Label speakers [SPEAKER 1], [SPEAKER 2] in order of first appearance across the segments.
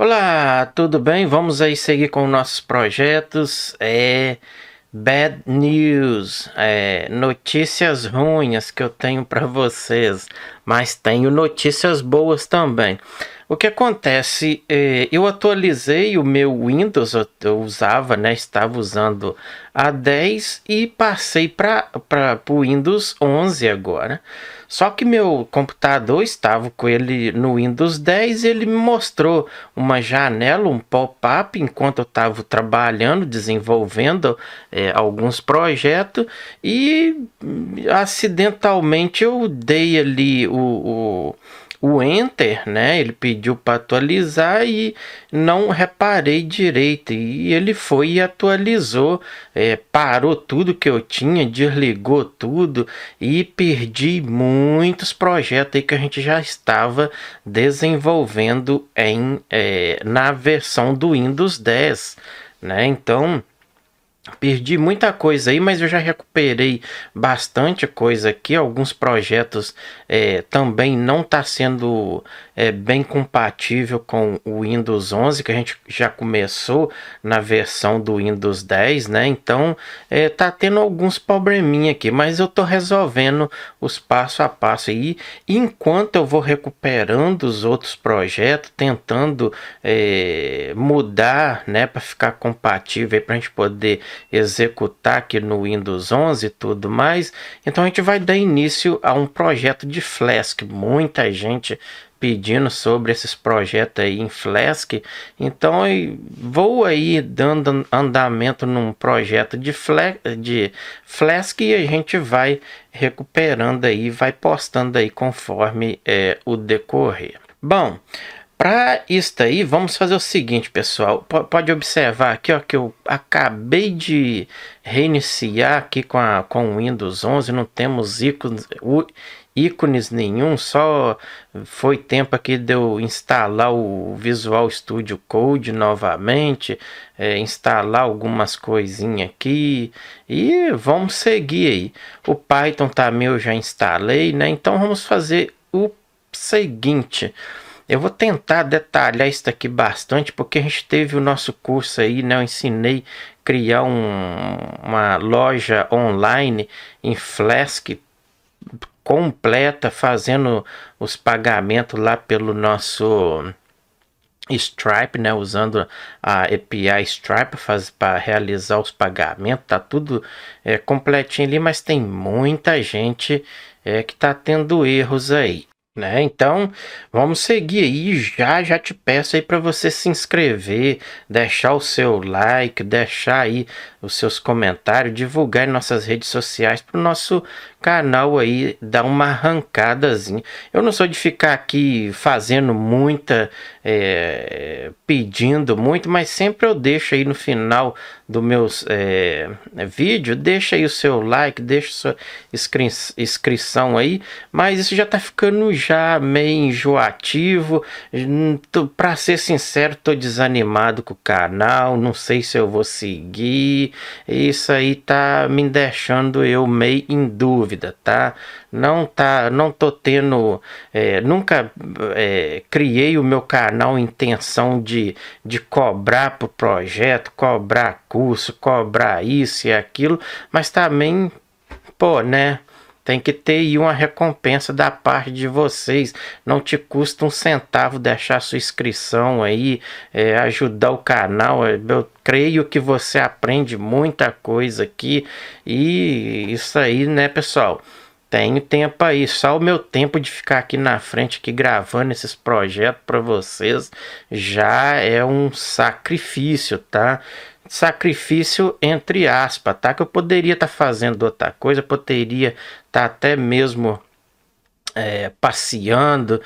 [SPEAKER 1] Olá, tudo bem? Vamos aí seguir com nossos projetos. Bad news, notícias ruins que eu tenho para vocês, mas tenho notícias boas também. O que acontece? Eu atualizei o meu Windows, eu usava, né? Estava usando a 10 e passei para o Windows 11 agora. Só que meu computador estava com ele no Windows 10 e ele me mostrou uma janela, um pop-up, enquanto eu estava trabalhando, desenvolvendo alguns projetos e acidentalmente eu dei ali o Enter, né? Ele pediu para atualizar e não reparei direito. E ele foi e atualizou, parou tudo que eu tinha, desligou tudo e perdi muitos projetos aí que a gente já estava desenvolvendo na versão do Windows 10, né? Então perdi muita coisa aí, mas eu já recuperei bastante coisa aqui. Alguns projetos também não está sendo bem compatível com o Windows 11, que a gente já começou na versão do Windows 10, né? Então tá tendo alguns probleminha aqui, mas eu tô resolvendo os passo a passo aí. Enquanto eu vou recuperando os outros projetos, tentando mudar, né, para ficar compatível, para a gente poder executar aqui no Windows 11 e tudo mais. Então a gente vai dar início a um projeto de Flask. Muita gente pedindo sobre esses projetos aí em Flask. Então eu vou aí dando andamento num projeto de Flask e a gente vai recuperando aí, vai postando aí conforme o decorrer. Bom, para isso aí, vamos fazer o seguinte, pessoal. Pode observar aqui, ó, que eu acabei de reiniciar aqui com o Windows 11. Não temos ícones nenhum, só foi tempo aqui de eu instalar o Visual Studio Code novamente, instalar algumas coisinhas aqui e vamos seguir aí. O Python também eu já instalei, né? Então vamos fazer o seguinte. Eu vou tentar detalhar isso aqui bastante, porque a gente teve o nosso curso aí, né? Eu ensinei a criar uma loja online em Flask completa, fazendo os pagamentos lá pelo nosso Stripe, né? Usando a API Stripe para realizar os pagamentos. Tá tudo completinho ali, mas tem muita gente que tá tendo erros aí, né? Então vamos seguir aí. Já te peço aí para você se inscrever, deixar o seu like, deixar aí os seus comentários, divulgar em nossas redes sociais para o nosso canal aí dar uma arrancadazinha. Eu não sou de ficar aqui fazendo muita pedindo muito, mas sempre eu deixo aí no final do meus vídeo, deixa aí o seu like, deixa sua inscrição aí, mas isso já tá ficando já meio enjoativo. Pra ser sincero, tô desanimado com o canal, não sei se eu vou seguir. Isso aí tá me deixando eu meio em dúvida, tá? Não tô tendo, nunca criei o meu canal em intenção de cobrar pro projeto, cobrar curso, cobrar isso e aquilo, mas também, pô, né? Tem que ter aí uma recompensa da parte de vocês. Não te custa um centavo deixar sua inscrição aí, ajudar o canal. Eu creio que você aprende muita coisa aqui. E isso aí, né, pessoal? Tenho tempo aí, só o meu tempo de ficar aqui na frente, aqui gravando esses projetos para vocês, já é um sacrifício, tá? Sacrifício entre aspas, tá? Que eu poderia estar fazendo outra coisa, poderia estar até mesmo passeando,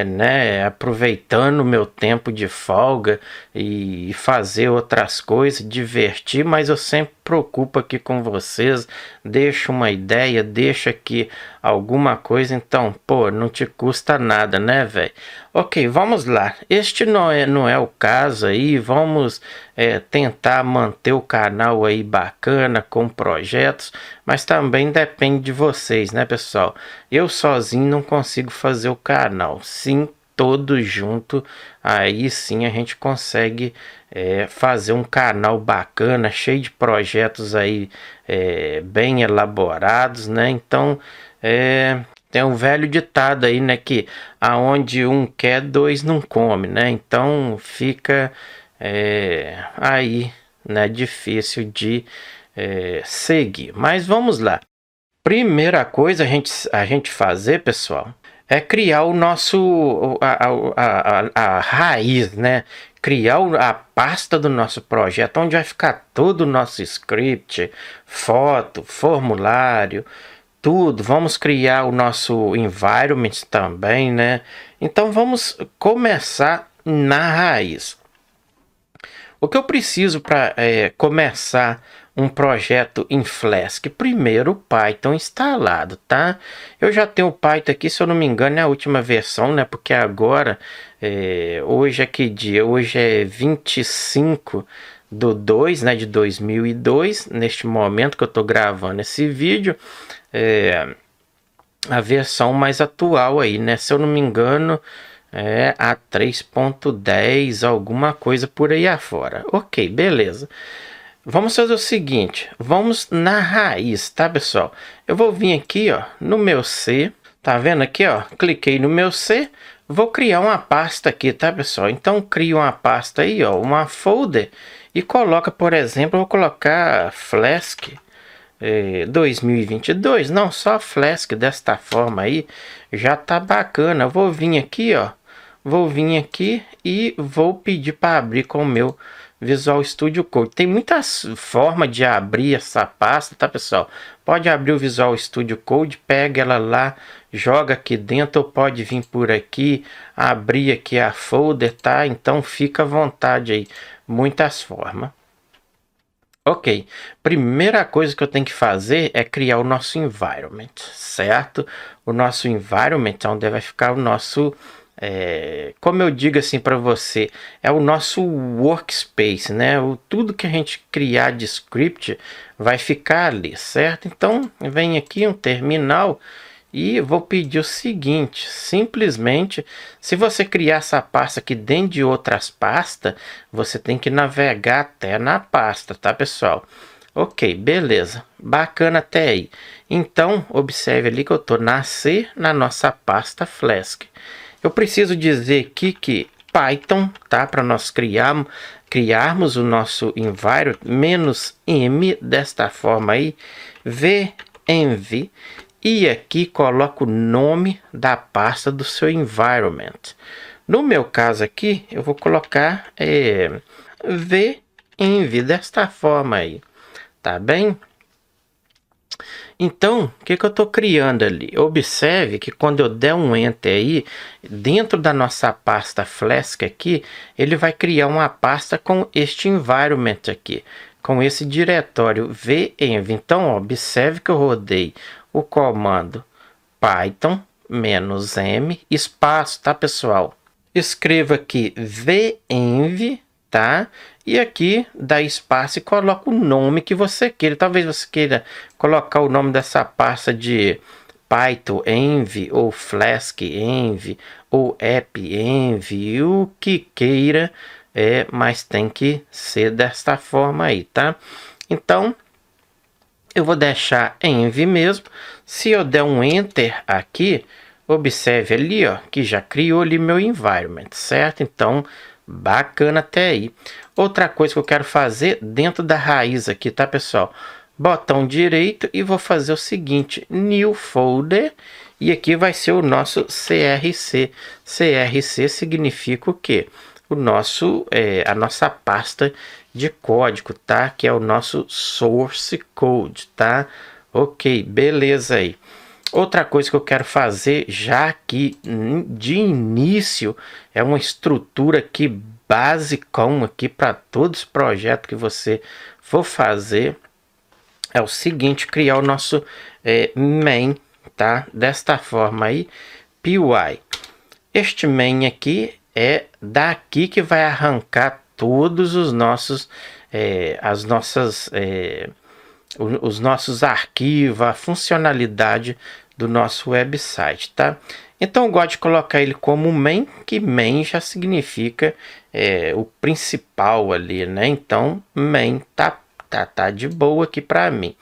[SPEAKER 1] né, aproveitando o meu tempo de folga e fazer outras coisas, divertir, mas eu sempre preocupo aqui com vocês, deixo uma ideia, deixo aqui alguma coisa, então, pô, não te custa nada, né, velho? Ok, vamos lá. Este não é o caso aí, vamos tentar manter o canal aí bacana, com projetos, mas também depende de vocês, né, pessoal? Eu sozinho não consigo fazer o canal. Sim, todos junto, aí sim a gente consegue fazer um canal bacana, cheio de projetos aí bem elaborados, né? Então tem um velho ditado aí, né, que aonde um quer, dois não come, né? Então fica aí, né, difícil de seguir. Mas vamos lá. Primeira coisa a gente fazer, pessoal, é criar o nosso a raiz, né? Criar a pasta do nosso projeto, onde vai ficar todo o nosso script, foto, formulário, tudo. Vamos criar o nosso environment também, né? Então vamos começar na raiz. O que eu preciso para começar um projeto em Flask? Primeiro, o Python instalado, tá? Eu já tenho o Python aqui, se eu não me engano, é a última versão, né? Porque agora, hoje é que dia? Hoje é 25/2, né, de 2002, neste momento que eu tô gravando esse vídeo, a versão mais atual aí, né? Se eu não me engano, a 3.10, alguma coisa por aí afora. Ok, beleza. Vamos fazer o seguinte, vamos na raiz, tá, pessoal? Eu vou vir aqui, ó, no meu C, tá vendo aqui, ó? Cliquei no meu C, vou criar uma pasta aqui, tá, pessoal? Então, crio uma pasta aí, ó, uma folder, e coloca, por exemplo, eu vou colocar Flask 2022, não, só Flask desta forma aí, já tá bacana. Eu vou vir aqui, ó, vou vir aqui e vou pedir para abrir com o meu Visual Studio Code. Tem muitas formas de abrir essa pasta, tá, pessoal? Pode abrir o Visual Studio Code, pega ela lá, joga aqui dentro, ou pode vir por aqui, abrir aqui a folder, tá? Então fica à vontade aí, muitas formas. Ok, primeira coisa que eu tenho que fazer é criar o nosso environment, certo? O nosso environment é onde vai ficar o nosso, como eu digo assim para você, é o nosso workspace, né? Tudo que a gente criar de script vai ficar ali, certo? Então, vem aqui um terminal. E vou pedir o seguinte, simplesmente, se você criar essa pasta aqui dentro de outras pastas, você tem que navegar até na pasta, tá, pessoal? Ok, beleza, bacana até aí. Então, observe ali que eu estou na C, na nossa pasta Flask. Eu preciso dizer aqui que Python, tá, para nós criarmos o nosso environment, -m, desta forma aí, venv, e aqui coloco o nome da pasta do seu environment. No meu caso aqui, eu vou colocar venv desta forma aí, tá bem? Então, o que eu estou criando ali? Observe que quando eu der um Enter aí, dentro da nossa pasta Flask aqui, ele vai criar uma pasta com este environment aqui, com esse diretório venv. Então, observe que eu rodei o comando Python -m espaço, tá, pessoal? Escreva aqui venv, tá? E aqui dá espaço e coloca o nome que você queira. Talvez você queira colocar o nome dessa pasta de Python env, ou Flask env, ou app env, o que queira, mas tem que ser desta forma aí, tá? Então, eu vou deixar env mesmo. Se eu der um enter aqui, observe ali, ó, que já criou ali meu environment, certo? Então, bacana até aí. Outra coisa que eu quero fazer dentro da raiz aqui, tá, pessoal? Botão direito e vou fazer o seguinte, new folder, e aqui vai ser o nosso CRC. CRC significa o quê? O nosso, a nossa pasta de código, tá? Que é o nosso source code, tá? Ok, beleza aí. Outra coisa que eu quero fazer já aqui de início é uma estrutura aqui basicão aqui para todos os projetos que você for fazer. É o seguinte, criar o nosso main, tá? Desta forma aí, py. Este main aqui é daqui que vai arrancar todos os nossos, os nossos arquivos, a funcionalidade do nosso website, tá? Então eu gosto de colocar ele como main, que main já significa o principal ali, né? Então main tá de boa aqui para mim.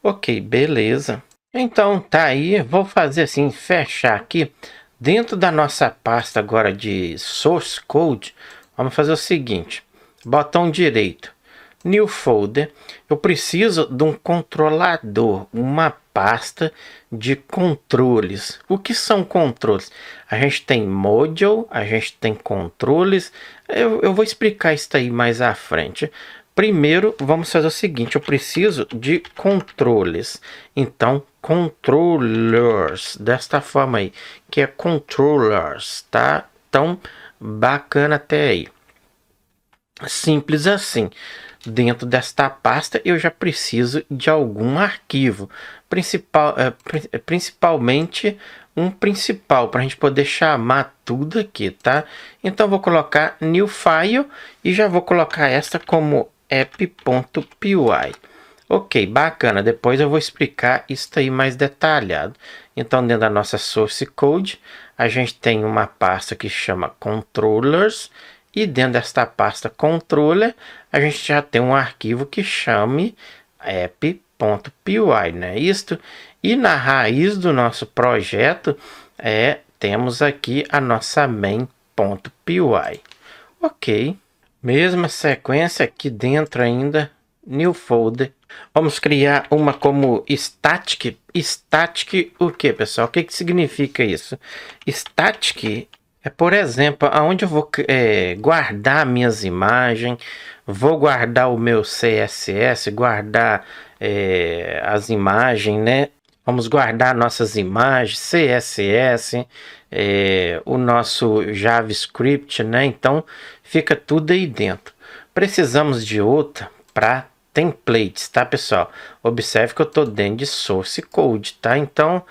[SPEAKER 1] Ok, beleza. Então tá aí, vou fazer assim, fechar aqui dentro da nossa pasta agora de source code. Vamos fazer o seguinte: botão direito, new folder. Eu preciso de um controlador, uma pasta de controles. O que são controles? A gente tem module, a gente tem controles. Eu vou explicar isso aí mais à frente. Primeiro, vamos fazer o seguinte: eu preciso de controles. Então, controllers, desta forma aí, que é controllers, tá? Então, bacana até aí. Simples assim. Dentro desta pasta, eu já preciso de algum arquivo, principalmente um principal, para a gente poder chamar tudo aqui, tá? Então, vou colocar new file e já vou colocar esta como app.py. Ok, bacana. Depois eu vou explicar isso aí mais detalhado. Então, dentro da nossa source code, a gente tem uma pasta que chama controllers. E dentro desta pasta controller, a gente já tem um arquivo que chame app.py, né? Isto. E na raiz do nosso projeto, temos aqui a nossa main.py. Ok. Mesma sequência aqui dentro ainda, new folder. Vamos criar uma como static. Static o que, pessoal? O que significa isso? Static é, por exemplo, aonde eu vou guardar minhas imagens, vou guardar o meu CSS, guardar as imagens, né? Vamos guardar nossas imagens, CSS, o nosso JavaScript, né? Então, fica tudo aí dentro. Precisamos de outra para templates, tá, pessoal? Observe que eu estou dentro de source code, tá? Então,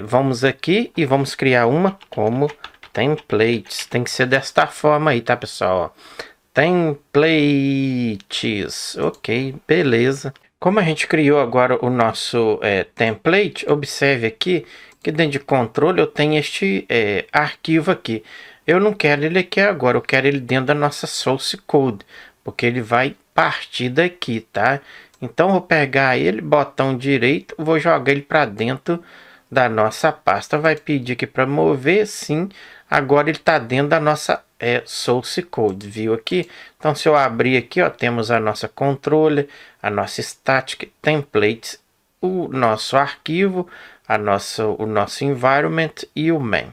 [SPEAKER 1] vamos aqui e vamos criar uma como templates. Tem que ser desta forma aí, tá, pessoal? Templates. Ok, beleza. Como a gente criou agora o nosso template, observe aqui que dentro de controle eu tenho este arquivo aqui. Eu não quero ele aqui agora, eu quero ele dentro da nossa source code, porque ele vai partir daqui, tá? Então eu vou pegar ele, botão direito, vou jogar ele para dentro da nossa pasta. Vai pedir aqui para mover, sim. Agora ele está dentro da nossa source code, viu aqui? Então se eu abrir aqui, ó, temos a nossa controller, a nossa static templates, o nosso arquivo, o nosso environment e o main.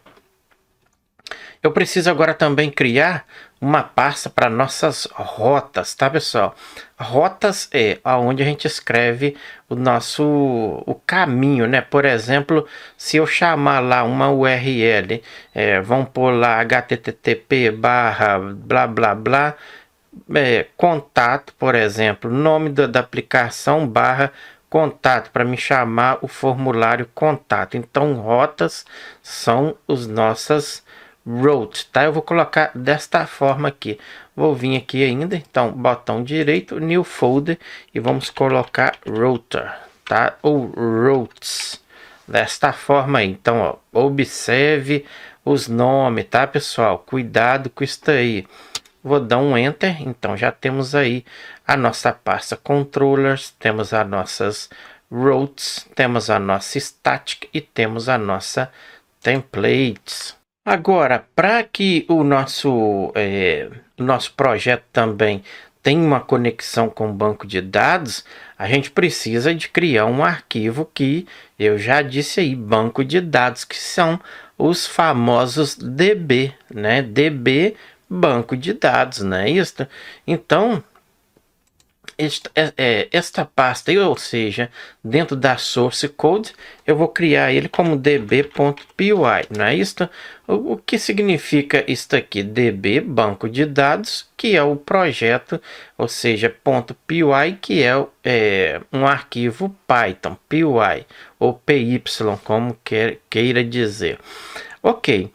[SPEAKER 1] Eu preciso agora também criar uma pasta para nossas rotas, tá, pessoal? Rotas é onde a gente escreve o caminho, né? Por exemplo, se eu chamar lá uma URL, vamos pôr lá http blá blá blá, contato, por exemplo, nome da aplicação contato, para me chamar o formulário contato. Então, rotas são os nossas route, tá? Eu vou colocar desta forma aqui. Vou vir aqui ainda, então, botão direito, new folder, e vamos colocar router, tá? Ou routes, desta forma aí. Então, ó, observe os nomes, tá, pessoal? Cuidado com isso aí. Vou dar um enter, então já temos aí a nossa pasta controllers, temos as nossas routes, temos a nossa static e temos a nossa templates. Agora, para que o nosso projeto também tenha uma conexão com o banco de dados, a gente precisa de criar um arquivo que eu já disse aí, banco de dados, que são os famosos DB, né? DB, banco de dados, não é isso? Então, esta pasta, ou seja, dentro da source code, eu vou criar ele como db.py, não é isso? O que significa isso aqui? DB, banco de dados, que é o projeto, ou seja, .py, que é um arquivo Python, py, ou py, como queira dizer. Ok.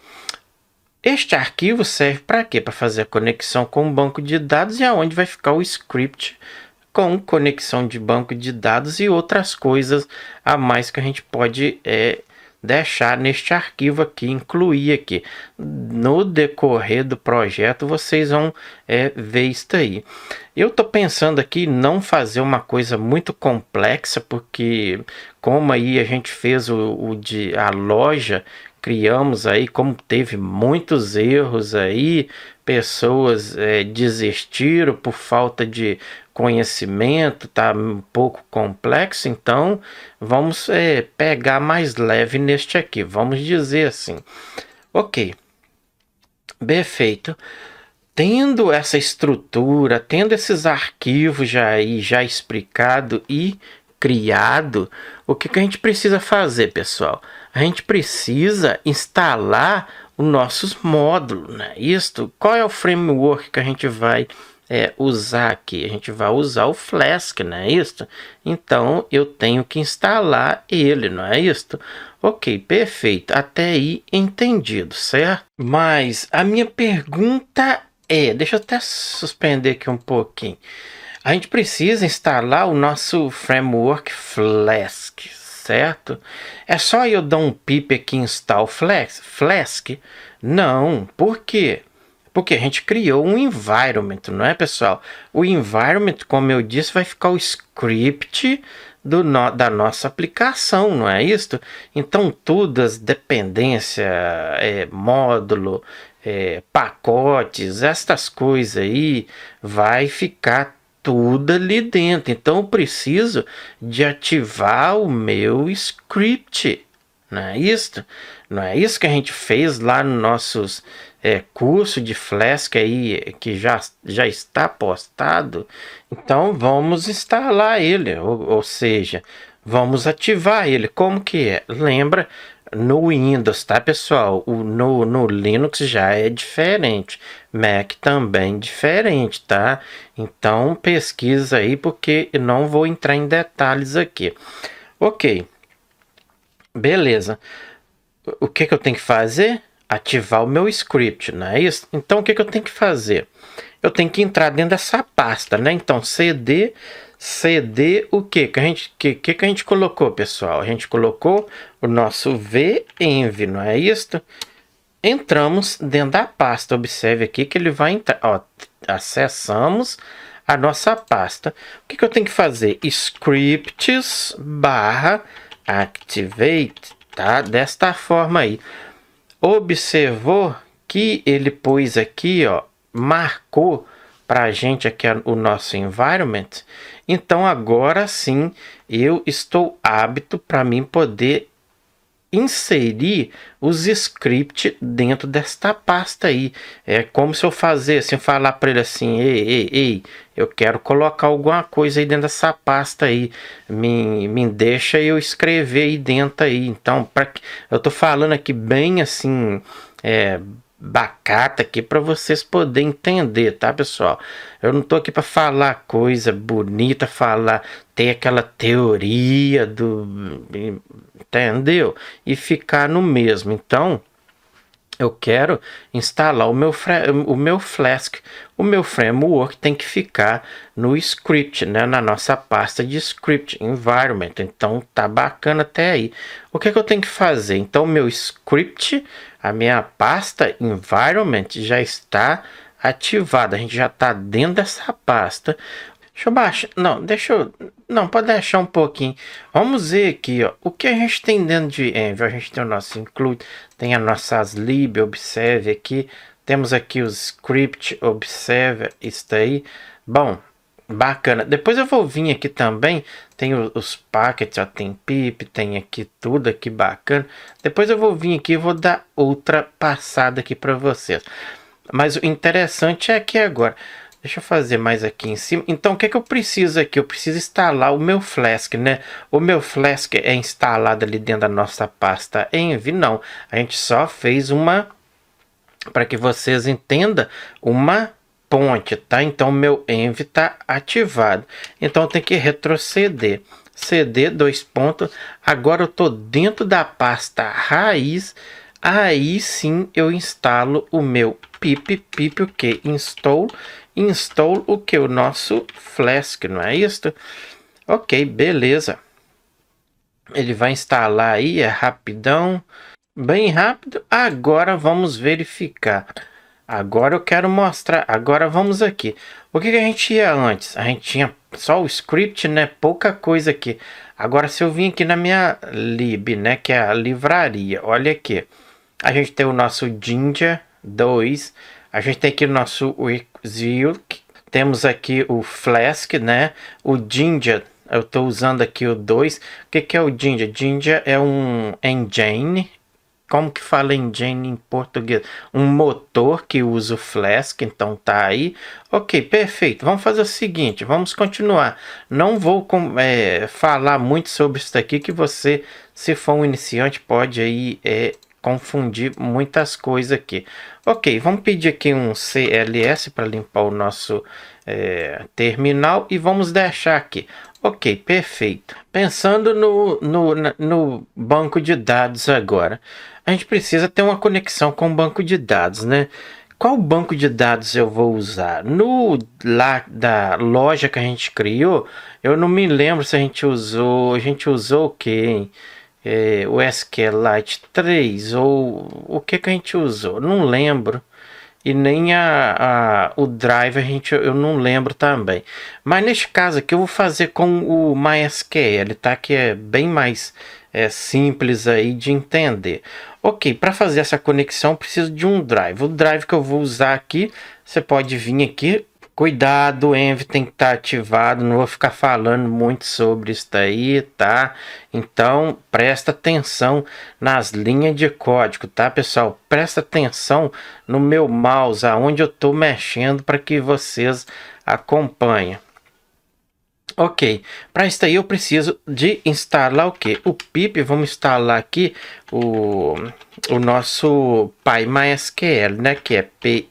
[SPEAKER 1] Este arquivo serve para quê? Para fazer a conexão com o banco de dados e aonde vai ficar o script com conexão de banco de dados e outras coisas a mais que a gente pode deixar neste arquivo aqui, incluir aqui. No decorrer do projeto vocês vão ver isso aí. Eu tô pensando aqui não fazer uma coisa muito complexa, porque como aí a gente fez a loja, criamos aí, como teve muitos erros aí, pessoas desistiram por falta de conhecimento, tá um pouco complexo, então vamos pegar mais leve neste aqui, vamos dizer assim. Ok, perfeito. Tendo essa estrutura, tendo esses arquivos já explicado e criado, o que a gente precisa fazer, pessoal? A gente precisa instalar os nossos módulos, né? Qual é o framework que a gente vai usar aqui? A gente vai usar o Flask, não é isso? Então eu tenho que instalar ele, não é isso? Ok, perfeito. Até aí entendido, certo? Mas a minha pergunta deixa eu até suspender aqui um pouquinho. A gente precisa instalar o nosso framework Flask, certo? É só eu dar um pip aqui install Flask? Não, por quê? Porque a gente criou um environment, não é, pessoal? O environment, como eu disse, vai ficar o script da nossa aplicação, não é isso? Então, todas as dependências, módulo, pacotes, estas coisas aí, vai ficar tudo ali dentro. Então, eu preciso de ativar o meu script, não é isso? Não é isso que a gente fez lá no nossos curso de Flask aí, que já está postado. Então vamos instalar ele, ou seja, vamos ativar ele. Como que é? Lembra, no Windows, tá, pessoal? No Linux já é diferente, Mac também diferente, tá? Então pesquisa aí, porque eu não vou entrar em detalhes aqui. Ok, beleza. O que eu tenho que fazer? Ativar o meu script, não é isso? Então o que eu tenho que fazer? Eu tenho que entrar dentro dessa pasta, né? Então cd o que a gente colocou, pessoal? A gente colocou o nosso venv, não é isso? Entramos dentro da pasta. Observe aqui que ele vai entrar, ó, acessamos a nossa pasta. O que eu tenho que fazer? Scripts /activate, tá? Desta forma aí. Observou que ele pôs aqui, ó, marcou para a gente aqui o nosso environment. Então agora sim eu estou apto para mim poder inserir os scripts dentro desta pasta aí. É como se eu fazer assim, falar para ele assim: ei, eu quero colocar alguma coisa aí dentro dessa pasta aí, me deixa eu escrever aí dentro aí. Então, eu tô falando aqui bem assim, bacata aqui para vocês poderem entender, tá, pessoal? Eu não tô aqui para falar coisa bonita, ter aquela teoria entendeu? E ficar no mesmo. Então, eu quero instalar o meu Flask. O meu framework tem que ficar no script, né? Na nossa pasta de script environment. Então tá bacana até aí. O que eu tenho que fazer? Então meu script, a minha pasta environment já está ativada. A gente já está dentro dessa pasta. Deixa eu baixar. Não, pode deixar um pouquinho. Vamos ver aqui, ó. O que a gente tem dentro de Env? A gente tem o nosso include, tem as nossas lib, observe aqui. Temos aqui os script, observe isso aí. Bom, bacana. Depois eu vou vir aqui também. Tem os packets, ó, tem pip, tem aqui tudo aqui bacana. Depois eu vou vir aqui e vou dar outra passada aqui para vocês. Mas o interessante é que agora, deixa eu fazer mais aqui em cima. Então, o que eu preciso aqui? Eu preciso instalar o meu Flask, né? O meu Flask é instalado ali dentro da nossa pasta env? Não, a gente só fez uma, para que vocês entendam, uma ponte, tá? Então, o meu env está ativado. Então, eu tenho que retroceder. cd, dois pontos. Agora, eu estou dentro da pasta raiz. Aí sim eu instalo o meu pip o que? Install o que? O nosso Flask, não é isso? Ok, beleza. Ele vai instalar aí, é rapidão, bem rápido. Agora vamos verificar. Agora eu quero mostrar. Agora vamos aqui. O que a gente ia antes? A gente tinha só o script, né? Pouca coisa aqui. Agora se eu vim aqui na minha lib, né? Que é a livraria. Olha aqui. A gente tem o nosso Jinja 2. A gente tem aqui o nosso Zilk. Temos aqui o Flask, né? O Jinja, eu estou usando aqui o 2. O que é o Jinja? Jinja é um engine. Como que fala engine em português? Um motor que usa o Flask, então tá aí. Ok, perfeito. Vamos fazer o seguinte, vamos continuar. Não vou falar muito sobre isso aqui, que você, se for um iniciante, pode aí confundir muitas coisas aqui. Ok, vamos pedir aqui um CLS para limpar o nosso terminal e vamos deixar aqui. Ok, perfeito. Pensando no banco de dados agora, a gente precisa ter uma conexão com o banco de dados, né? Qual banco de dados eu vou usar? No lá da loja que a gente criou, eu não me lembro se a gente usou o que? O SQLite 3 ou o que a gente usou? Não lembro. E nem o drive eu não lembro também. Mas neste caso aqui eu vou fazer com o MySQL, tá? Que é bem mais simples aí de entender. Ok, para fazer essa conexão eu preciso de um drive. O drive que eu vou usar aqui, você pode vir aqui. Cuidado, o Env tem que estar ativado, não vou ficar falando muito sobre isso daí, tá? Então, presta atenção nas linhas de código, tá, pessoal? Presta atenção no meu mouse, aonde eu estou mexendo, para que vocês acompanhem. Ok, para isso aí eu preciso de instalar o que? O pip, vamos instalar aqui o nosso PyMySQL, né? Que é py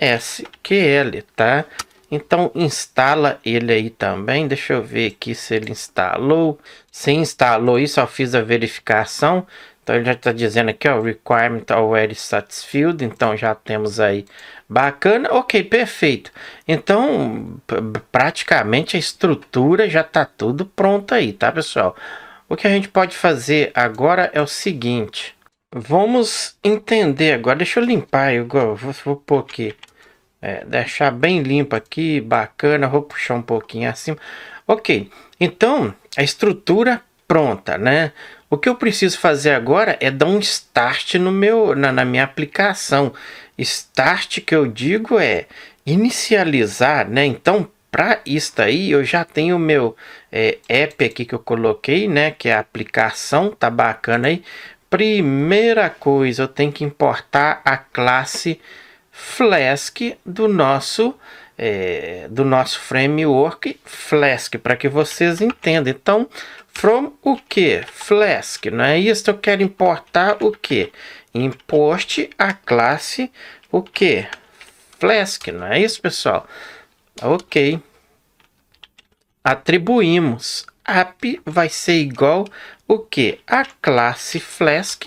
[SPEAKER 1] SQL, tá? Então instala ele aí também. Deixa eu ver aqui se ele instalou. Se instalou isso, eu fiz a verificação. Então ele já está dizendo aqui, ó, requirement already satisfied. Então já temos aí, bacana. Ok, perfeito. Então praticamente a estrutura já está tudo pronto aí, tá, pessoal? O que a gente pode fazer agora é o seguinte. Vamos entender agora. Deixa eu limpar. Eu vou pôr aqui. Deixar bem limpo aqui, bacana, vou puxar um pouquinho acima. Ok, então a estrutura pronta, né? O que eu preciso fazer agora é dar um start na minha aplicação. Start que eu digo é inicializar, né? Então, para isso aí, eu já tenho o meu app aqui que eu coloquei, né? Que é a aplicação, tá bacana aí. Primeira coisa, eu tenho que importar a classe Flask do nosso framework Flask, para que vocês entendam. Então, from o que? Flask, não é isso? Eu quero importar o que? Import a classe o que? Flask, não é isso, pessoal? Ok. Atribuímos app vai ser igual o que? A classe Flask.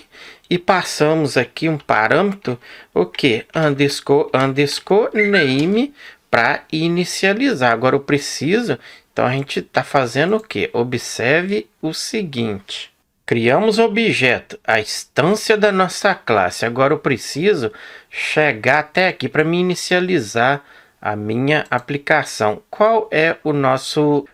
[SPEAKER 1] E passamos aqui um parâmetro, o que? Underscore name, para inicializar. Agora eu preciso, então a gente está fazendo o que? Observe o seguinte. Criamos o objeto, a instância da nossa classe. Agora eu preciso chegar até aqui para me inicializar a minha aplicação. Qual é o nosso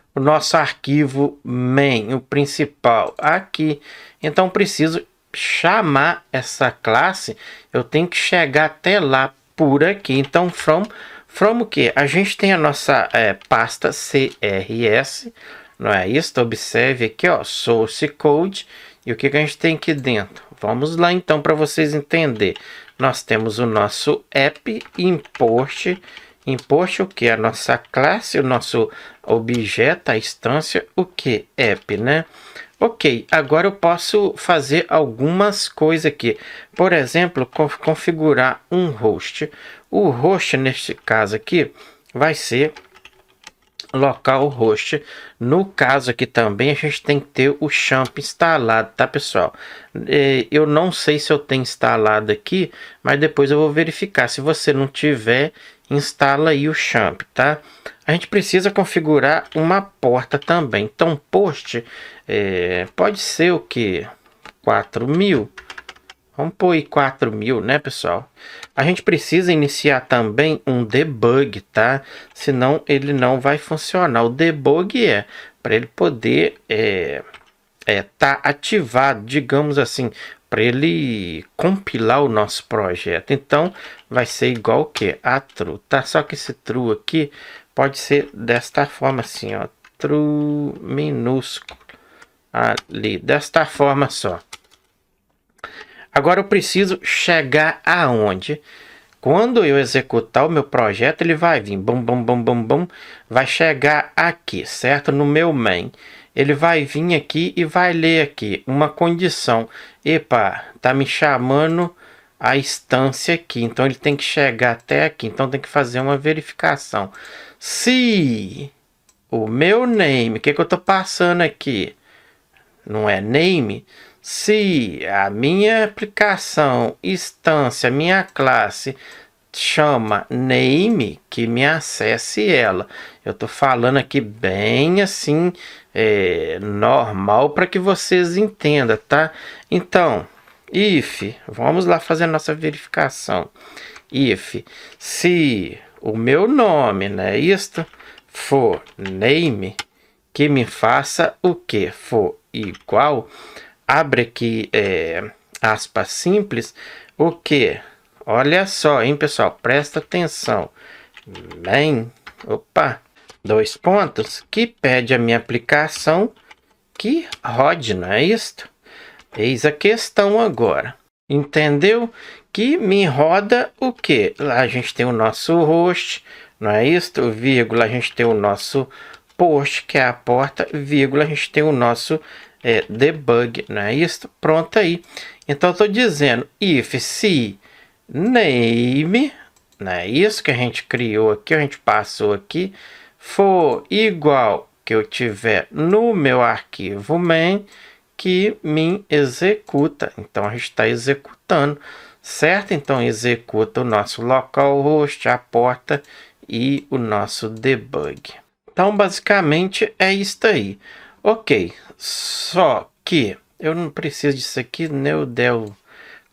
[SPEAKER 1] arquivo main, o principal? Aqui. Então preciso chamar essa classe, eu tenho que chegar até lá por aqui. Então from o que? A gente tem a nossa pasta CRS, não é isso? Observe aqui, ó, source code. E o que a gente tem aqui dentro? Vamos lá então para vocês entenderem. Nós temos o nosso app import o que? A nossa classe, o nosso objeto, a instância, o que? App, né? Ok, agora eu posso fazer algumas coisas aqui. Por exemplo, configurar um host. O host, neste caso aqui, vai ser localhost. No caso aqui também, a gente tem que ter o champ instalado, tá, pessoal? Eu não sei se eu tenho instalado aqui, mas depois eu vou verificar. Se você não tiver, instala aí o champ, tá? a gente precisa configurar uma porta também. Então, post pode ser o que? 4.000. Vamos pôr aí 4.000, né, pessoal? A gente precisa iniciar também um debug, tá? Senão ele não vai funcionar. O debug é para ele poder tá ativado, digamos assim, para ele compilar o nosso projeto. Então, vai ser igual o que? A true, tá? Só que esse true aqui pode ser desta forma assim, ó. True minúsculo. Ali, desta forma só. Agora eu preciso chegar aonde? Quando eu executar o meu projeto, ele vai vir, bum, bum, bum, bum, bum, vai chegar aqui, certo? No meu main. Ele vai vir aqui e vai ler aqui uma condição. Epa, tá me chamando a instância aqui, então ele tem que chegar até aqui, então tem que fazer uma verificação. Se o meu name, o que eu tô passando aqui, não é name? Se a minha aplicação, instância, minha classe chama name, que me acesse ela. Eu tô falando aqui bem assim, normal para que vocês entendam, tá? Então, if, vamos lá fazer a nossa verificação. If, se o meu nome, né, isto for name, que me faça o que for igual, abre aqui aspas simples, o que? Olha só, hein, pessoal, presta atenção. Bem, opa, 2 pontos, que pede a minha aplicação que rode, não é isto? Eis a questão agora. Entendeu? Que me roda o que? Lá a gente tem o nosso host, não é isto? Vírgula, a gente tem o nosso post, que é a porta, vírgula, a gente tem o nosso debug, não é isso? Pronto aí. Então, eu estou dizendo if, se name, não é isso que a gente criou aqui, a gente passou aqui, for igual que eu tiver no meu arquivo main, que me executa. Então, a gente está executando, certo? Então, executa o nosso localhost, a porta e o nosso debug. Então, basicamente, é isso aí. Ok, só que eu não preciso disso aqui, né? O del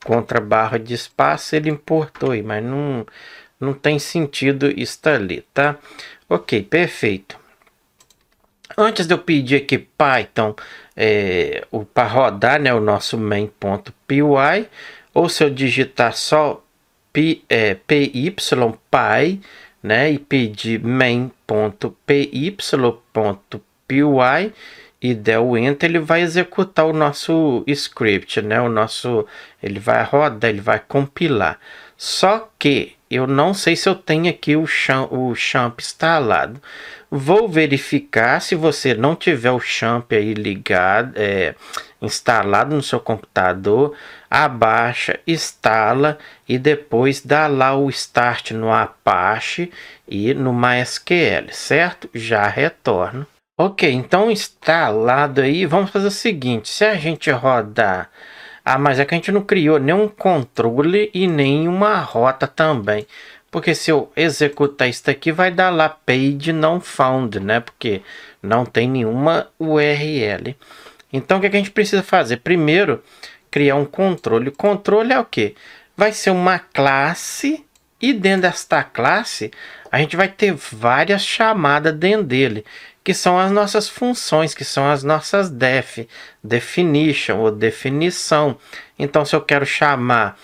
[SPEAKER 1] contra barra de espaço, ele importou aí, mas não tem sentido isso ali, tá? Ok, perfeito. Antes de eu pedir aqui Python para rodar, né, o nosso main.py, ou se eu digitar só py, né, e pedir main.py.py e der o enter, ele vai executar o nosso script, né? Ele vai rodar, ele vai compilar. Só que eu não sei se eu tenho aqui o champ instalado. Vou verificar. Se você não tiver o champ aí ligado, instalado no seu computador, abaixa, instala e depois dá lá o start no Apache e no MySQL, certo? Já retorno. Ok, então instalado aí, vamos fazer o seguinte, se a gente rodar... mas é que a gente não criou nenhum controle e nenhuma rota também. Porque se eu executar isso aqui, vai dar lá page não found, né? Porque não tem nenhuma URL. Então, o que a gente precisa fazer? Primeiro, criar um controle. O controle é o quê? Vai ser uma classe e dentro desta classe, a gente vai ter várias chamadas dentro dele, que são as nossas funções, que são as nossas definition ou definição. Então, se eu quero chamar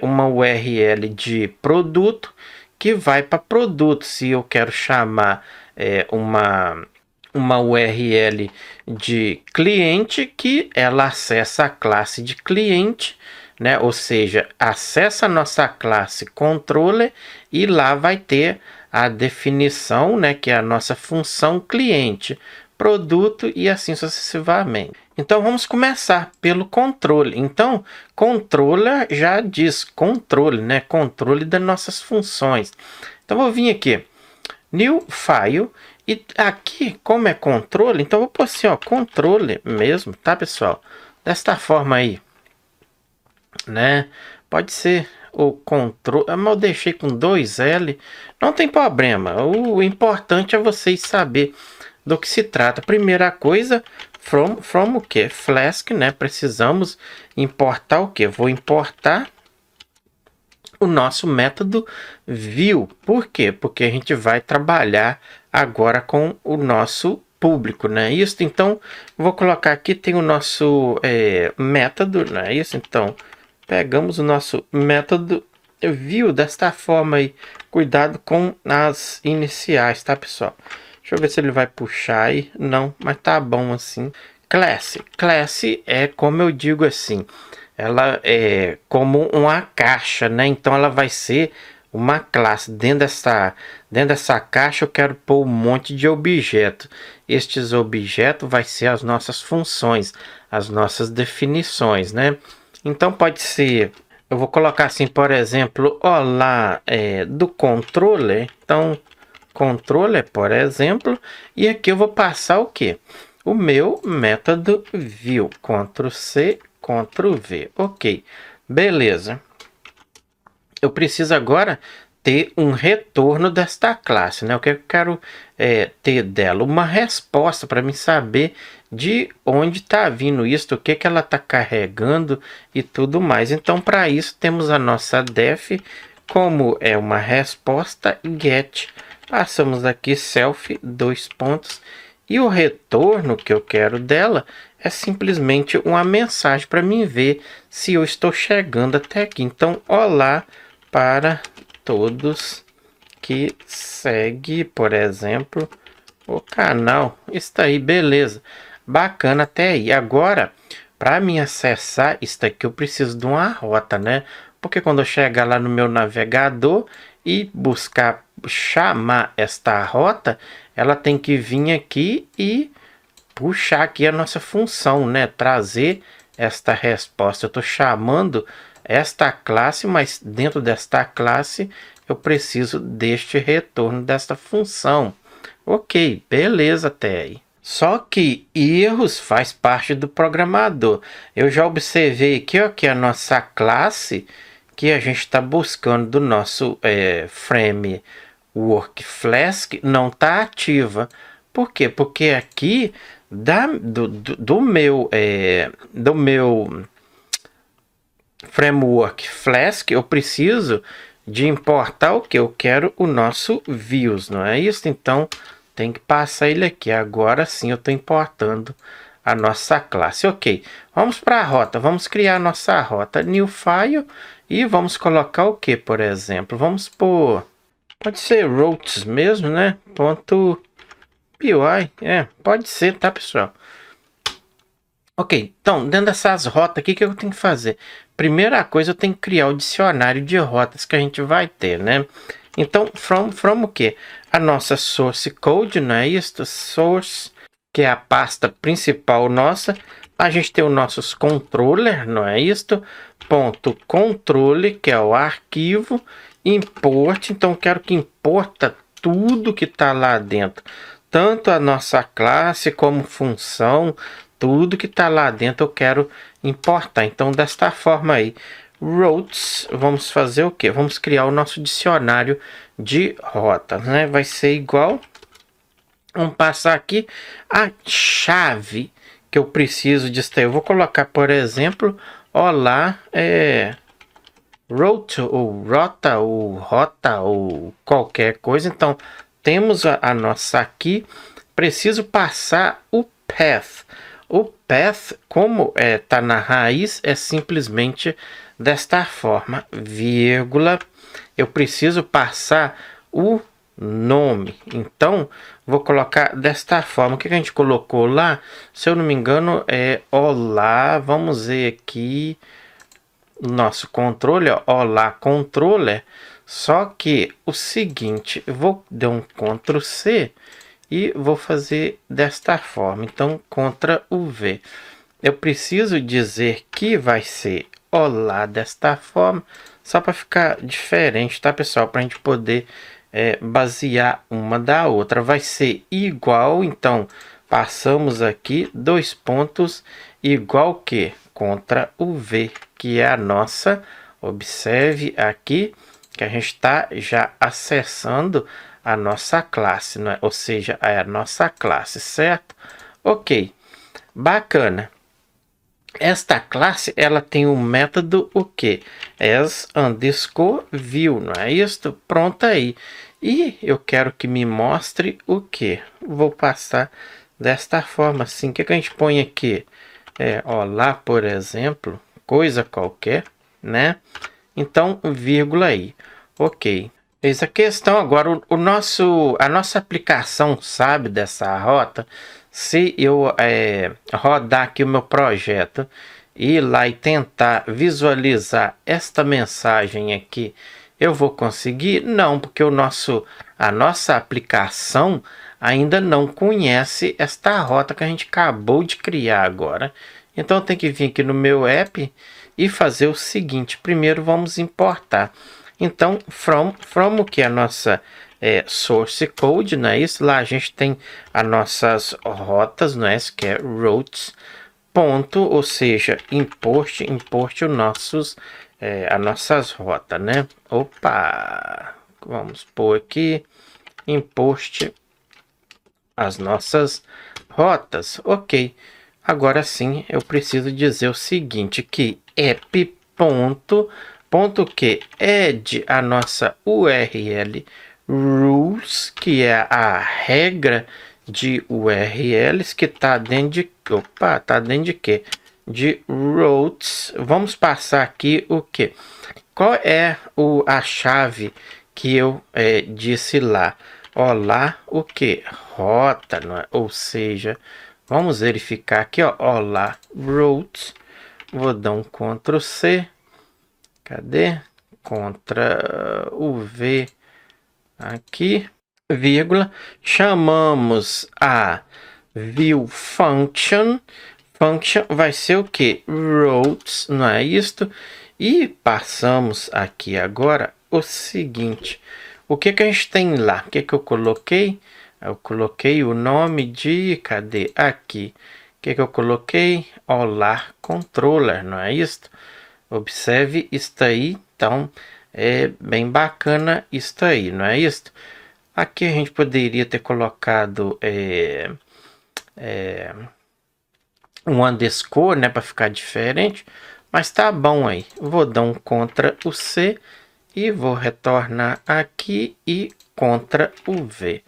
[SPEAKER 1] uma URL de produto, que vai para produto. Se eu quero chamar uma URL de cliente, que ela acessa a classe de cliente, né? Ou seja, acessa a nossa classe controller e lá vai ter a definição, né? Que é a nossa função cliente, produto e assim sucessivamente. Então, vamos começar pelo controle. Então, controller já diz controle, né? Controle das nossas funções. Então, vou vir aqui, new file, e aqui, como é controle, então vou pôr assim, ó, controle mesmo, tá, pessoal? Desta forma aí, né? Pode ser ou Ctrl, mas eu deixei com 2L, não tem problema. O importante é vocês saber do que se trata. Primeira coisa, from o que? Flask, né? Precisamos importar o que? Vou importar o nosso método view. Por quê? Porque a gente vai trabalhar agora com o nosso público, não é isso? Então, vou colocar aqui, tem o nosso método, não é isso? Então, pegamos o nosso método view desta forma aí. Cuidado com as iniciais, tá, pessoal? Deixa eu ver se ele vai puxar aí. Não, mas tá bom assim. Class. Class é como eu digo assim. Ela é como uma caixa, né? Então ela vai ser uma classe. Dentro dessa caixa eu quero pôr um monte de objetos. Estes objetos vai ser as nossas funções, as nossas definições, né? Então pode ser, eu vou colocar assim, por exemplo, olá do controller. Então controller, por exemplo, e aqui eu vou passar o que? O meu método view. Ctrl C, Ctrl V. Ok, beleza. Eu preciso agora ter um retorno desta classe, né? O que eu quero ter dela? Uma resposta para mim saber de onde está vindo isso, o que ela está carregando e tudo mais. Então, para isso, temos a nossa def, como é uma resposta, get. Passamos aqui self, dois pontos. E o retorno que eu quero dela é simplesmente uma mensagem para mim ver se eu estou chegando até aqui. Então, olá para todos que seguem, por exemplo, o canal. Está aí, beleza. Bacana até aí. Agora, para mim acessar isso aqui, eu preciso de uma rota, né? Porque quando eu chegar lá no meu navegador e buscar chamar esta rota, ela tem que vir aqui e puxar aqui a nossa função, né? Trazer esta resposta. Eu estou chamando esta classe, mas dentro desta classe eu preciso deste retorno desta função. Ok, beleza até aí. Só que erros faz parte do programador. Eu já observei aqui, ó, que a nossa classe que a gente está buscando do nosso framework Flask não está ativa. Por quê? Porque aqui do meu framework Flask eu preciso de importar o que eu quero, o nosso views, não é isso? Então tem que passar ele aqui. Agora sim eu estou importando a nossa classe. Ok, vamos para a rota. Vamos criar a nossa rota. New file. E vamos colocar o que, por exemplo? Vamos por... Pode ser routes mesmo, né? Ponto .py. Pode ser, tá, pessoal? Ok, então, dentro dessas rotas aqui, o que eu tenho que fazer? Primeira coisa, eu tenho que criar o dicionário de rotas que a gente vai ter, né? Então, from o que? A nossa source code, não é isso? Source, que é a pasta principal nossa. A gente tem os nossos controller, não é isto? Ponto controle, que é o arquivo. Import, então quero que importa tudo que está lá dentro. Tanto a nossa classe como função, tudo que está lá dentro eu quero importar. Então desta forma aí, routes, vamos fazer o que? Vamos criar o nosso dicionário de rotas, né? Vai ser igual. Vamos passar aqui a chave que eu preciso de estar. Eu vou colocar, por exemplo, olá, route ou rota ou qualquer coisa. Então temos a nossa aqui. Preciso passar o path. O path, como tá na raiz, é simplesmente desta forma, vírgula. Eu preciso passar o nome. Então vou colocar desta forma. O que a gente colocou lá, se eu não me engano, é olá. Vamos ver aqui nosso controle, ó, olá controller. Só que o seguinte, eu vou dar um Ctrl C e vou fazer desta forma. Então Ctrl V. Eu preciso dizer que vai ser olá desta forma, só para ficar diferente, tá, pessoal? Para a gente poder basear uma da outra. Vai ser igual, então passamos aqui dois pontos igual que contra o V, que é a nossa Observe aqui que a gente está já acessando a nossa classe, né? Ou seja, é a nossa classe, certo? Ok, bacana. Esta classe, ela tem um método o que? As_view, não é isso? Pronto aí. E eu quero que me mostre o que? Vou passar desta forma assim. O que a gente põe aqui? Olá, por exemplo, coisa qualquer, né? Então, vírgula aí. Ok. Eis a questão agora, a nossa aplicação sabe dessa rota. Se eu rodar aqui o meu projeto, ir lá e tentar visualizar esta mensagem aqui, eu vou conseguir? Não, porque a nossa aplicação ainda não conhece esta rota que a gente acabou de criar agora. Então eu tenho que vir aqui no meu app e fazer o seguinte. Primeiro vamos importar. Então, from o que é a nossa source code, não é isso? Lá a gente tem as nossas rotas, não é isso? Que é routes, ponto, ou seja, import os nossos, as nossas rotas, né? Opa! Vamos pôr aqui, import as nossas rotas, ok. Agora sim, eu preciso dizer o seguinte, que app ponto que add a nossa URL rules, que é a regra de URLs que está dentro de, tá dentro de quê? De routes. Vamos passar aqui o que? Qual é a chave que eu disse lá? Olá, o que? Rota, não é? Ou seja, vamos verificar aqui, ó, olá, routes. Vou dar um Ctrl C. Cadê? Ctrl o V aqui, vírgula. Chamamos a view function. Function vai ser o que? Routes, não é isto? E passamos aqui agora o seguinte. O que a gente tem lá? O que eu coloquei? Eu coloquei o nome de... Cadê? Aqui. O que eu coloquei? Olá, controller, não é isto? Observe isto aí. Então, é bem bacana isto aí, não é isto? Aqui a gente poderia ter colocado um underscore, né, para ficar diferente, mas tá bom aí. Vou dar um Ctrl o C e vou retornar aqui e Ctrl o V.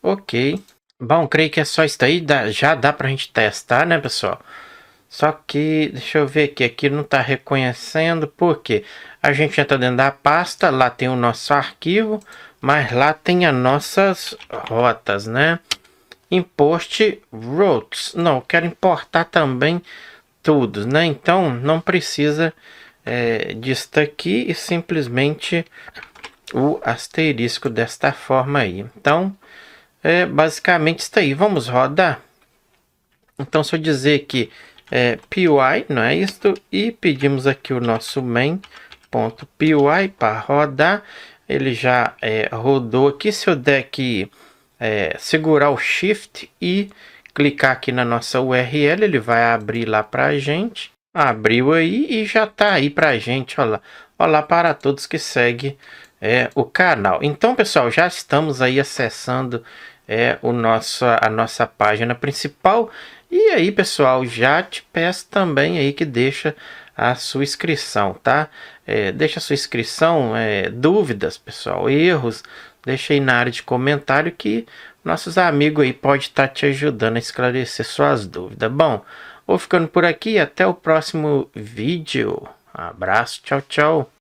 [SPEAKER 1] Ok. Bom, creio que é só isso aí, já dá pra gente testar, né, pessoal? Só que, deixa eu ver aqui não está reconhecendo, porque a gente entra dentro da pasta, lá tem o nosso arquivo, mas lá tem as nossas rotas, né? Import routes. Não, eu quero importar também tudo, né? Então, não precisa disso aqui e simplesmente o asterisco desta forma aí. Então, basicamente isso aí. Vamos rodar? Então, se eu dizer que py, não é isso? E pedimos aqui o nosso main.py para rodar. Ele já rodou aqui. Se eu der aqui, segurar o Shift e clicar aqui na nossa URL, ele vai abrir lá para a gente. Abriu aí e já está aí para a gente. Olha lá. Olá para todos que seguem o canal. Então, pessoal, já estamos aí acessando a nossa página principal. E aí, pessoal, já te peço também aí que deixa a sua inscrição, tá? Deixa a sua inscrição, dúvidas, pessoal, erros, deixa aí na área de comentário que nossos amigos aí podem estar te ajudando a esclarecer suas dúvidas. Bom, vou ficando por aqui, até o próximo vídeo. Abraço, tchau, tchau.